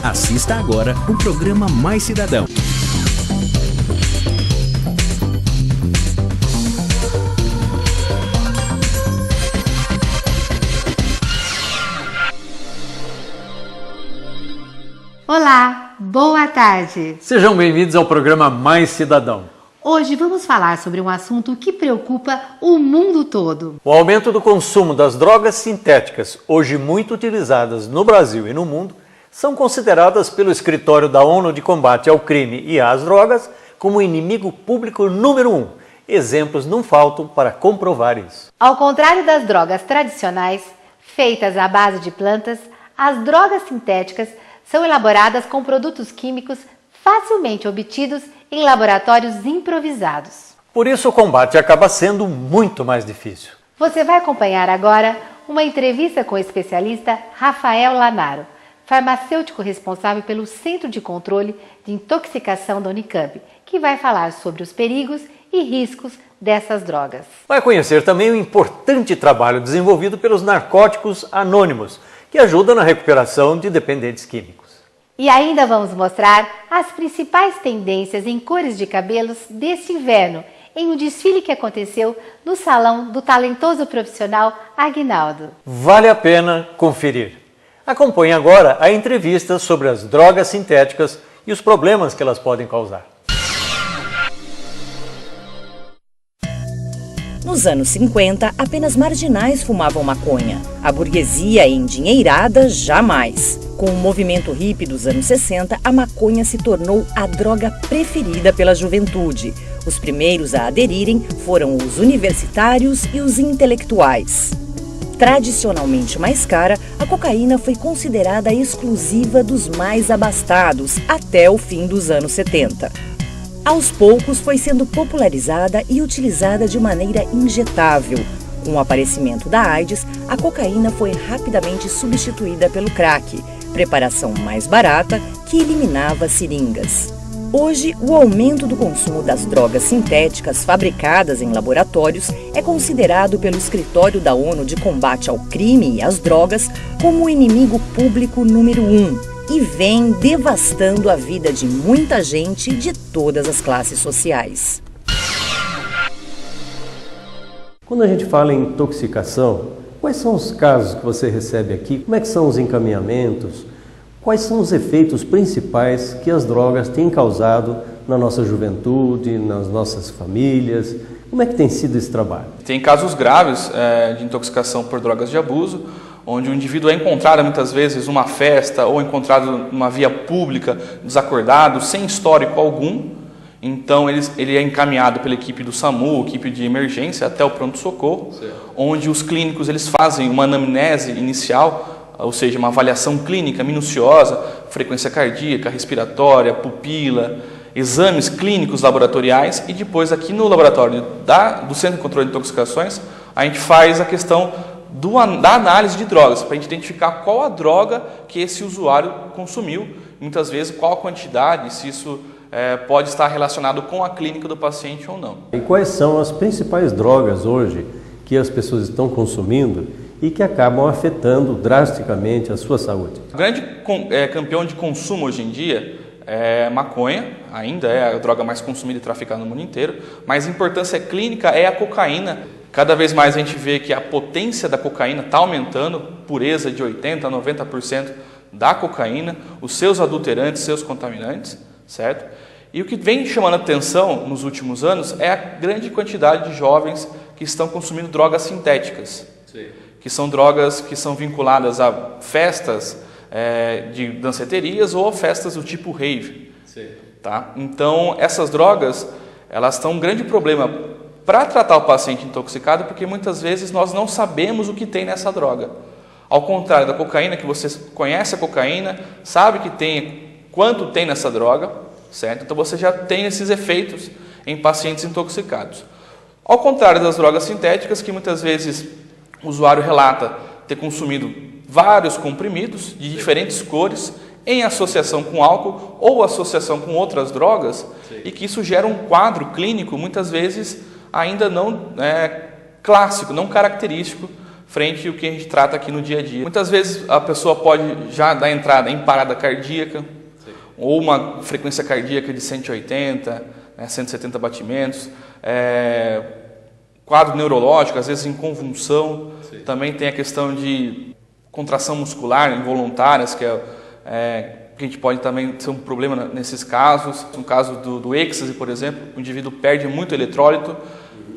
Assista agora o programa Mais Cidadão. Olá, boa tarde. Sejam bem-vindos ao programa Mais Cidadão. Hoje vamos falar sobre um assunto que preocupa o mundo todo. O aumento do consumo das drogas sintéticas, hoje muito utilizadas no Brasil e no mundo, são consideradas pelo Escritório da ONU de Combate ao Crime e às Drogas como o inimigo público número 1. Exemplos não faltam para comprovar isso. Ao contrário das drogas tradicionais, feitas à base de plantas, as drogas sintéticas são elaboradas com produtos químicos facilmente obtidos em laboratórios improvisados. Por isso o combate acaba sendo muito mais difícil. Você vai acompanhar agora uma entrevista com o especialista Rafael Lanaro, farmacêutico responsável pelo Centro de Controle de Intoxicação da Unicamp, que vai falar sobre os perigos e riscos dessas drogas. Vai conhecer também o importante trabalho desenvolvido pelos Narcóticos Anônimos, que ajudam na recuperação de dependentes químicos. E ainda vamos mostrar as principais tendências em cores de cabelos deste inverno, em um desfile que aconteceu no salão do talentoso profissional Aguinaldo. Vale a pena conferir. Acompanhe agora a entrevista sobre as drogas sintéticas e os problemas que elas podem causar. Nos anos 50, apenas marginais fumavam maconha. A burguesia endinheirada, jamais. Com o movimento hippie dos anos 60, a maconha se tornou a droga preferida pela juventude. Os primeiros a aderirem foram os universitários e os intelectuais. Tradicionalmente mais cara, a cocaína foi considerada exclusiva dos mais abastados até o fim dos anos 70. Aos poucos foi sendo popularizada e utilizada de maneira injetável. Com o aparecimento da AIDS, a cocaína foi rapidamente substituída pelo crack, preparação mais barata que eliminava seringas. Hoje, o aumento do consumo das drogas sintéticas fabricadas em laboratórios é considerado pelo Escritório da ONU de Combate ao Crime e às Drogas como o inimigo público número 1 e vem devastando a vida de muita gente de todas as classes sociais. Quando a gente fala em intoxicação, quais são os casos que você recebe aqui? Como é que são os encaminhamentos? Quais são os efeitos principais que as drogas têm causado na nossa juventude, nas nossas famílias? Como é que tem sido esse trabalho? Tem casos graves de intoxicação por drogas de abuso, onde o indivíduo é encontrado muitas vezes numa festa ou encontrado numa via pública, desacordado, sem histórico algum. Então ele é encaminhado pela equipe do SAMU, equipe de emergência, até o pronto-socorro, onde os clínicos eles fazem uma anamnese inicial, ou seja, uma avaliação clínica minuciosa, frequência cardíaca, respiratória, pupila, exames clínicos laboratoriais e depois aqui no laboratório do Centro de Controle de Intoxicações a gente faz a questão da análise de drogas, para a gente identificar qual a droga que esse usuário consumiu, muitas vezes qual a quantidade, se isso pode estar relacionado com a clínica do paciente ou não. E quais são as principais drogas hoje que as pessoas estão consumindo e que acabam afetando drasticamente a sua saúde? O grande campeão de consumo hoje em dia é maconha, ainda é a droga mais consumida e traficada no mundo inteiro, mas a importância clínica é a cocaína. Cada vez mais a gente vê que a potência da cocaína está aumentando, pureza de 80% a 90% da cocaína, os seus adulterantes, seus contaminantes, certo? E o que vem chamando a atenção nos últimos anos é a grande quantidade de jovens que estão consumindo drogas sintéticas. Sim. Que são drogas que são vinculadas a festas de danceterias ou a festas do tipo rave. Sim. Tá? Então, essas drogas, elas estão um grande problema para tratar o paciente intoxicado, porque muitas vezes nós não sabemos o que tem nessa droga. Ao contrário da cocaína, que você conhece a cocaína, sabe que tem quanto tem nessa droga, certo? Então você já tem esses efeitos em pacientes intoxicados. Ao contrário das drogas sintéticas, que muitas vezes o usuário relata ter consumido vários comprimidos de diferentes cores em associação com álcool ou associação com outras drogas. Sim. E que isso gera um quadro clínico muitas vezes ainda não clássico, não característico frente ao que a gente trata aqui no dia a dia. Muitas vezes a pessoa pode já dar entrada em parada cardíaca, ou uma frequência cardíaca de 180, 170 batimentos, quadro neurológico, às vezes em convulsão. Sim. Também tem a questão de contração muscular involuntárias, que que a gente pode também ter um problema nesses casos. No caso do êxtase, por exemplo, o indivíduo perde muito eletrólito.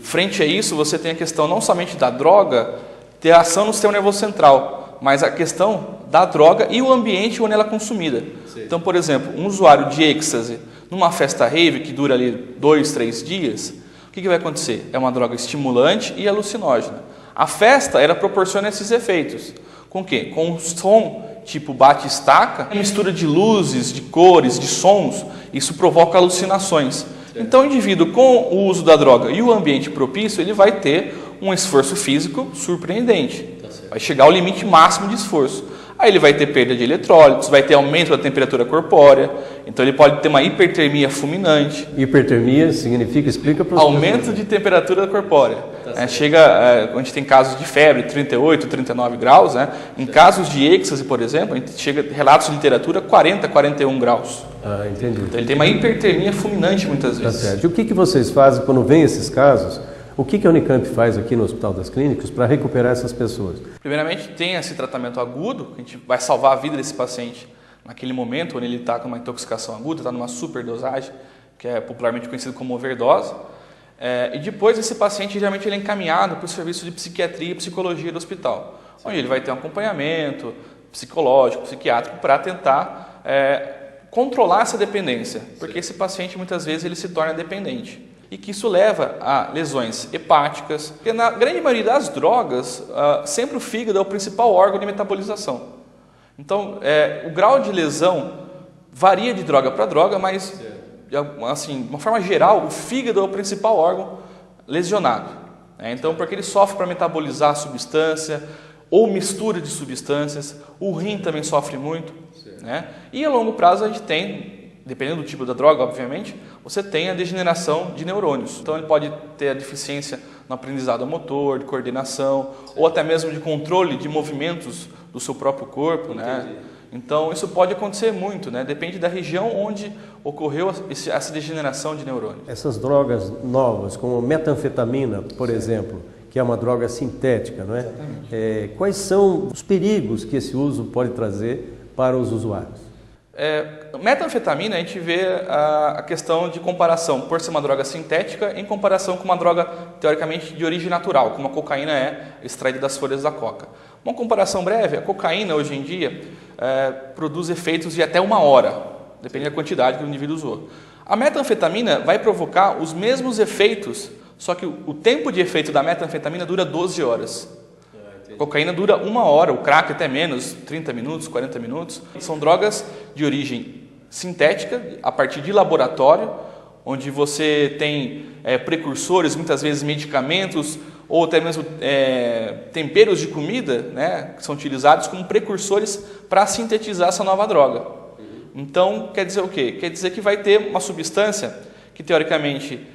Frente a isso, você tem a questão não somente da droga ter ação no sistema nervoso central, mas a questão da droga e o ambiente onde ela é consumida. Sim. Então, por exemplo, um usuário de êxtase numa festa rave que dura ali 2, 3 dias, o que vai acontecer? É uma droga estimulante e alucinógena. A festa, ela proporciona esses efeitos. Com o quê? Com um som tipo bate-estaca, mistura de luzes, de cores, de sons, isso provoca alucinações. Então o indivíduo com o uso da droga e o ambiente propício, ele vai ter um esforço físico surpreendente. Vai chegar ao limite máximo de esforço. Aí ele vai ter perda de eletrólitos, vai ter aumento da temperatura corpórea, então ele pode ter uma hipertermia fulminante. Hipertermia significa, explica para os aumento de temperatura corpórea. Chega, a gente tem casos de febre, 38, 39 graus, né? Em casos de êxtase, por exemplo, a gente chega, relatos de literatura, 40, 41 graus. Ah, entendi. Então ele tem uma hipertermia fulminante muitas vezes. Tá certo. E o que vocês fazem quando vem esses casos? O que a Unicamp faz aqui no Hospital das Clínicas para recuperar essas pessoas? Primeiramente, tem esse tratamento agudo, que a gente vai salvar a vida desse paciente naquele momento, onde ele está com uma intoxicação aguda, está numa superdosagem, que é popularmente conhecido como overdose. E depois, esse paciente, geralmente, ele é encaminhado para o serviço de psiquiatria e psicologia do hospital, onde ele vai ter um acompanhamento psicológico, psiquiátrico, para tentar controlar essa dependência, porque esse paciente, muitas vezes, ele se torna dependente. E que isso leva a lesões hepáticas, porque na grande maioria das drogas, sempre o fígado é o principal órgão de metabolização. Então, o grau de lesão varia de droga para droga, mas, assim, de uma forma geral, o fígado é o principal órgão lesionado. Então, porque ele sofre para metabolizar a substância, ou mistura de substâncias, o rim também sofre muito. E a longo prazo a gente tem, dependendo do tipo da droga, obviamente, você tem a degeneração de neurônios. Então ele pode ter a deficiência no aprendizado motor, de coordenação, ou até mesmo de controle de movimentos do seu próprio corpo. Então isso pode acontecer muito, depende da região onde ocorreu essa degeneração de neurônios. Essas drogas novas, como metanfetamina, por exemplo, que é uma droga sintética, não é? Quais são os perigos que esse uso pode trazer para os usuários? Metanfetamina, a gente vê a questão de comparação, por ser uma droga sintética, em comparação com uma droga, teoricamente, de origem natural, como a cocaína é extraída das folhas da coca. Uma comparação breve, a cocaína, hoje em dia, produz efeitos de até 1 hora, dependendo da quantidade que o indivíduo usou. A metanfetamina vai provocar os mesmos efeitos, só que o tempo de efeito da metanfetamina dura 12 horas. A cocaína dura 1 hora, o crack até menos, 30 minutos, 40 minutos. São drogas de origem sintética, a partir de laboratório, onde você tem precursores, muitas vezes medicamentos, ou até mesmo temperos de comida, que são utilizados como precursores para sintetizar essa nova droga. Então, quer dizer o quê? Quer dizer que vai ter uma substância que, teoricamente,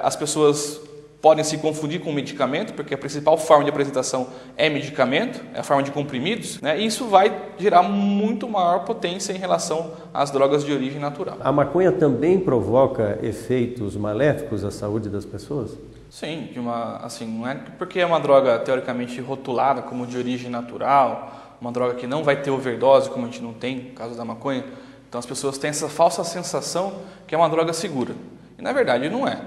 as pessoas podem se confundir com medicamento, porque a principal forma de apresentação é medicamento, é a forma de comprimidos, e isso vai gerar muito maior potência em relação às drogas de origem natural. A maconha também provoca efeitos maléficos à saúde das pessoas? Sim, não é porque é uma droga teoricamente rotulada como de origem natural, uma droga que não vai ter overdose, como a gente não tem no caso da maconha, então as pessoas têm essa falsa sensação que é uma droga segura, e na verdade não é.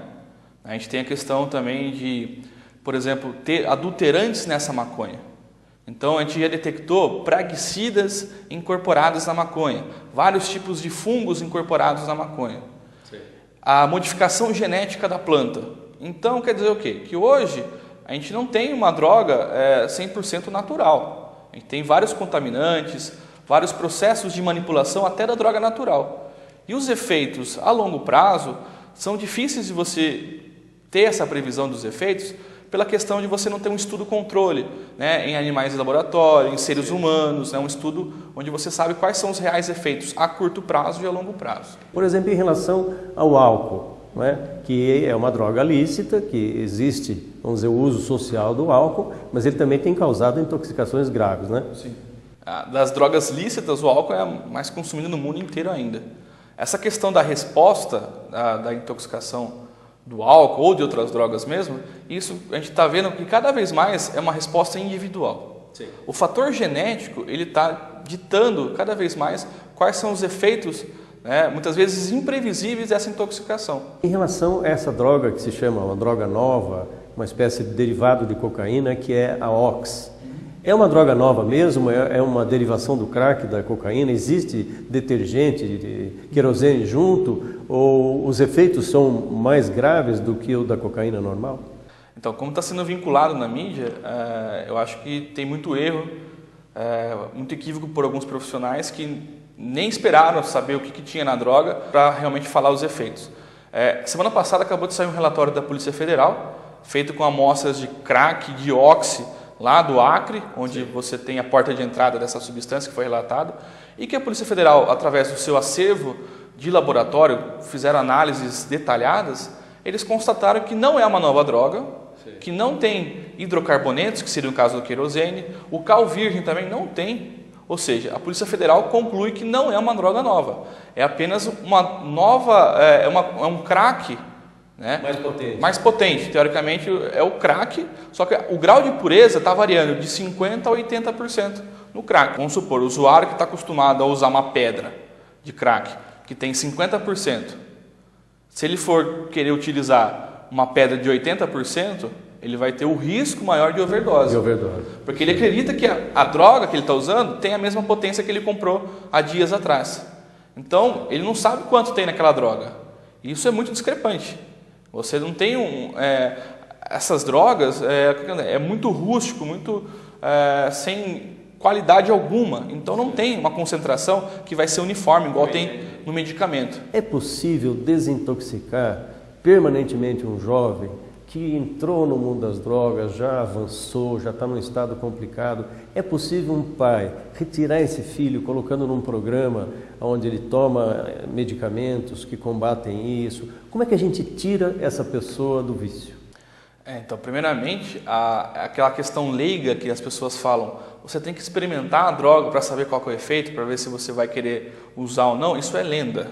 A gente tem a questão também de, por exemplo, ter adulterantes nessa maconha. Então a gente já detectou praguicidas incorporadas na maconha, vários tipos de fungos incorporados na maconha. Sim. A modificação genética da planta. Então quer dizer o quê? Que hoje a gente não tem uma droga 100% natural. A gente tem vários contaminantes, vários processos de manipulação até da droga natural. E os efeitos a longo prazo são difíceis de você ter essa previsão dos efeitos pela questão de você não ter um estudo controle em animais de laboratório, em seres humanos, um estudo onde você sabe quais são os reais efeitos a curto prazo e a longo prazo. Por exemplo, em relação ao álcool, que é uma droga lícita, que existe vamos dizer, o uso social do álcool, mas ele também tem causado intoxicações graves, né? Sim. Das drogas lícitas, o álcool é a mais consumida no mundo inteiro ainda. Essa questão da resposta da intoxicação do álcool ou de outras drogas mesmo, isso a gente está vendo que cada vez mais é uma resposta individual. Sim. O fator genético, ele está ditando cada vez mais quais são os efeitos, né, muitas vezes imprevisíveis dessa intoxicação. Em relação a essa droga que se chama uma droga nova, uma espécie de derivado de cocaína, que é a Ox. É uma droga nova mesmo? É uma derivação do crack, da cocaína? Existe detergente, de querosene junto? Ou os efeitos são mais graves do que o da cocaína normal? Então, como está sendo vinculado na mídia, eu acho que tem muito erro, muito equívoco por alguns profissionais que nem esperaram saber o que tinha na droga para realmente falar os efeitos. Semana passada acabou de sair um relatório da Polícia Federal, feito com amostras de crack, de oxi, lá do Acre, onde você tem a porta de entrada dessa substância que foi relatado, e que a Polícia Federal, através do seu acervo de laboratório, fizeram análises detalhadas, eles constataram que não é uma nova droga, que não tem hidrocarbonetos, que seria o caso do querosene, o cal virgem também não tem, ou seja, a Polícia Federal conclui que não é uma droga nova, é apenas uma nova, é um crack, né? Mais potente, teoricamente é o crack, só que o grau de pureza está variando de 50% a 80% no crack. Vamos supor, o usuário que está acostumado a usar uma pedra de crack, que tem 50%, se ele for querer utilizar uma pedra de 80%, ele vai ter o risco maior de overdose. Porque ele acredita que a droga que ele está usando tem a mesma potência que ele comprou há dias atrás. Então, ele não sabe quanto tem naquela droga. E isso é muito discrepante. Você não tem essas drogas, é muito rústico, muito sem qualidade alguma. Então não tem uma concentração que vai ser uniforme, igual tem no medicamento. É possível desintoxicar permanentemente um jovem que entrou no mundo das drogas, já avançou, já está num estado complicado? É possível um pai retirar esse filho colocando num programa onde ele toma medicamentos que combatem isso? Como é que a gente tira essa pessoa do vício? Então, primeiramente, aquela questão leiga que as pessoas falam, você tem que experimentar a droga para saber qual que é o efeito, para ver se você vai querer usar ou não, isso é lenda.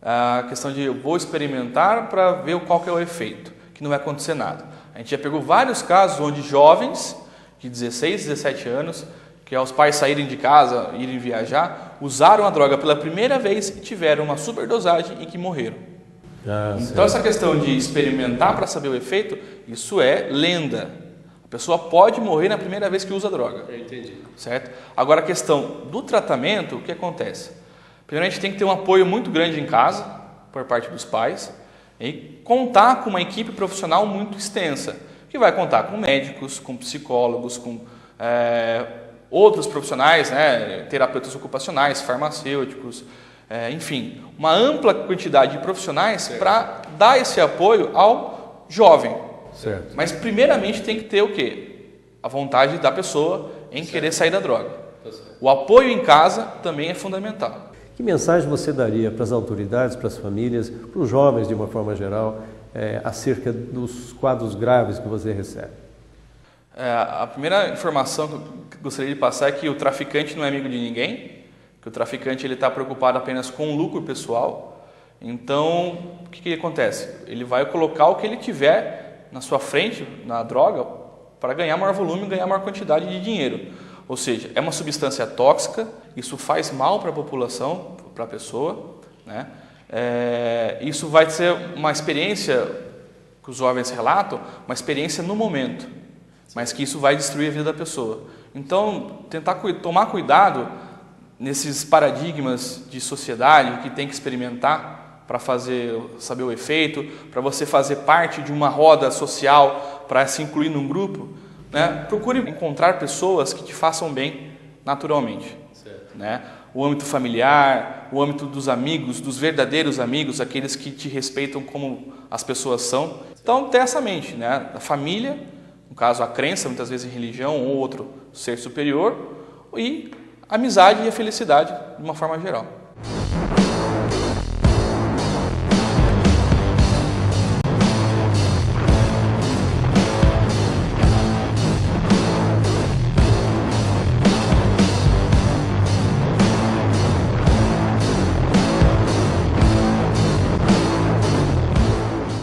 A questão de eu vou experimentar para ver qual que é o efeito, que não vai acontecer nada. A gente já pegou vários casos onde jovens de 16, 17 anos, que aos pais saírem de casa, irem viajar, usaram a droga pela primeira vez e tiveram uma superdosagem e que morreram. Então essa questão de experimentar para saber o efeito, isso é lenda. A pessoa pode morrer na primeira vez que usa a droga. Eu entendi. Certo? Agora a questão do tratamento, o que acontece? Primeiro a gente tem que ter um apoio muito grande em casa, por parte dos pais, e contar com uma equipe profissional muito extensa, que vai contar com médicos, com psicólogos, com outros profissionais, né, terapeutas ocupacionais, farmacêuticos, enfim, uma ampla quantidade de profissionais para dar esse apoio ao jovem. Certo. Mas primeiramente tem que ter o quê? A vontade da pessoa em querer sair da droga. O apoio em casa também é fundamental. Que mensagem você daria para as autoridades, para as famílias, para os jovens de uma forma geral, acerca dos quadros graves que você recebe? A primeira informação que eu gostaria de passar é que o traficante não é amigo de ninguém, que o traficante está preocupado apenas com o lucro pessoal. Então, o que acontece? Ele vai colocar o que ele tiver na sua frente, na droga, para ganhar maior volume, ganhar maior quantidade de dinheiro. Ou seja, é uma substância tóxica, isso faz mal para a população, para a pessoa, né? Isso vai ser uma experiência, que os jovens relatam, uma experiência no momento, mas que isso vai destruir a vida da pessoa. Então, tentar tomar cuidado nesses paradigmas de sociedade que tem que experimentar para saber o efeito, para você fazer parte de uma roda social, para se incluir num grupo, né? Procure encontrar pessoas que te façam bem naturalmente, né? O âmbito familiar, o âmbito dos amigos, dos verdadeiros amigos, aqueles que te respeitam como as pessoas são. Então, ter essa mente, né? A família, no caso a crença, muitas vezes em religião ou outro ser superior, e a amizade e a felicidade de uma forma geral.